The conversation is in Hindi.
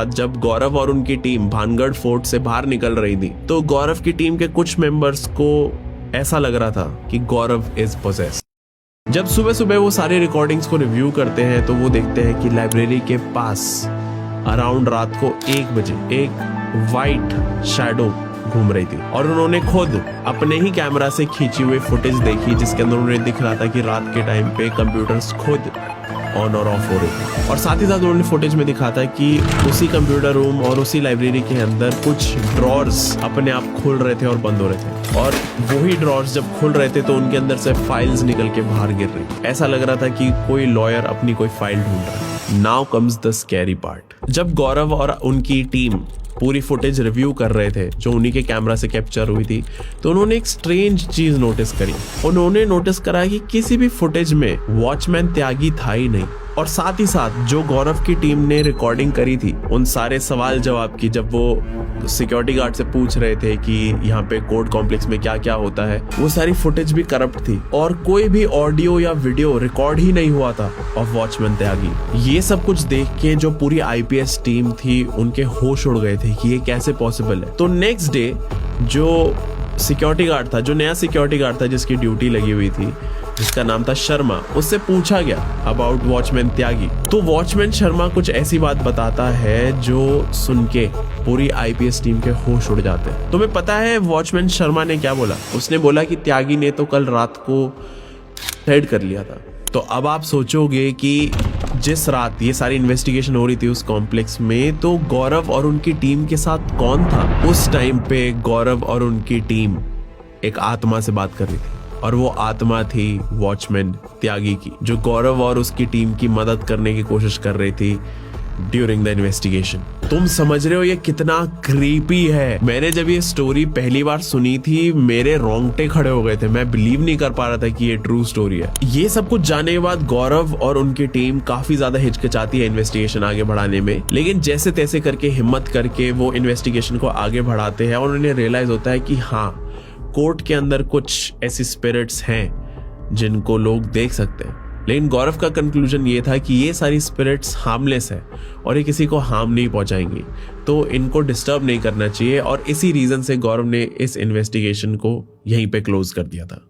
जब गौरव और उनकी टीम भानगढ़ फोर्ट से बाहर निकल रही थी तो गौरव की टीम के कुछ मेंबर्स को ऐसा लग रहा था कि गौरव इज पोजेस्ड। जब सुबह सुबह वो सारी रिकॉर्डिंग्स को रिव्यू करते हैं तो वो देखते हैं कि लाइब्रेरी के पास अराउंड रात को 1 बजे एक वाइट शैडो घूम रही थी और उन्होंने खुद अपने ही कैमरा से खींची हुई फुटेज देखी जिसके अंदर उन्हें दिख रहा था कि रात के टाइम पे कंप्यूटर्स खुद ऑन और ऑफ हो रहे थे। और साथ ही साथ उन्होंने फुटेज में दिखा था कि उसी कंप्यूटर रूम और उसी लाइब्रेरी के अंदर कुछ ड्रॉर्स अपने आप खुल रहे थे और बंद हो रहे थे और वही ड्रॉर्स जब खुल रहे थे तो उनके अंदर से फाइल्स निकल के बाहर गिर रही थी। ऐसा लग रहा था कि कोई लॉयर अपनी कोई फाइल ढूंढ रहा है। Now comes the scary part. जब गौरव और उनकी टीम पूरी फुटेज रिव्यू कर रहे थे जो उन्हीं के कैमरा से कैप्चर हुई थी तो उन्होंने एक स्ट्रेंज चीज नोटिस करी। उन्होंने नोटिस करा कि किसी भी फुटेज में वॉचमैन त्यागी था ही नहीं और साथ ही साथ जो गौरव की टीम ने रिकॉर्डिंग करी थी उन सारे सवाल जवाब की, जब वो सिक्योरिटी गार्ड से पूछ रहे थे कि यहाँ पे कोर्ट कॉम्प्लेक्स में क्या क्या होता है, वो सारी फुटेज भी करप्ट थी और कोई भी ऑडियो या वीडियो रिकॉर्ड ही नहीं हुआ था ऑफ वॉचमैन त्यागी। ये सब कुछ देख के जो पूरी आईपीएस टीम थी उनके होश उड़ गए थे कि ये कैसे पॉसिबल है। तो नेक्स्ट डे जो सिक्योरिटी गार्ड था, जो नया सिक्योरिटी गार्ड था जिसकी ड्यूटी लगी हुई थी, जिसका नाम था शर्मा, उससे पूछा गया अबाउट वॉचमैन त्यागी। तो वॉचमैन शर्मा कुछ ऐसी बात बताता है जो सुन के पूरी आईपीएस टीम के होश उड़ जाते हैं। तुम्हें पता है वॉचमैन शर्मा ने क्या बोला? उसने बोला कि त्यागी ने तो कल रात को हेड कर लिया था। तो अब आप सोचोगे कि जिस रात ये सारी इन्वेस्टिगेशन हो रही थी उस कॉम्प्लेक्स में तो गौरव और उनकी टीम के साथ कौन था? उस टाइम पे गौरव और उनकी टीम एक आत्मा से बात कर रही थी और वो आत्मा थी वॉचमैन त्यागी की, जो गौरव और उसकी टीम की मदद करने की कोशिश कर रही थी ड्यूरिंग द इन्वेस्टिगेशन। तुम समझ रहे हो ये कितना क्रीपी है। मैंने जब ये स्टोरी पहली बार सुनी थी मेरे रोंगटे खड़े हो गए थे। मैं बिलीव नहीं कर पा रहा था कि ये ट्रू स्टोरी है। ये सब कुछ जानने के बाद गौरव और उनकी टीम काफी ज्यादा हिचकिचाती है इन्वेस्टिगेशन आगे बढ़ाने में, लेकिन जैसे तैसे करके हिम्मत करके वो इन्वेस्टिगेशन को आगे बढ़ाते हैं और उन्हें रियलाइज होता है कि हाँ, कोर्ट के अंदर कुछ ऐसी स्पिरिट्स हैं जिनको लोग देख सकते हैं। लेकिन गौरव का कंक्लूजन ये था कि ये सारी स्पिरिट्स हार्मलेस है और ये किसी को हार्म नहीं पहुंचाएंगी, तो इनको डिस्टर्ब नहीं करना चाहिए और इसी रीजन से गौरव ने इस इन्वेस्टिगेशन को यहीं पे क्लोज कर दिया था।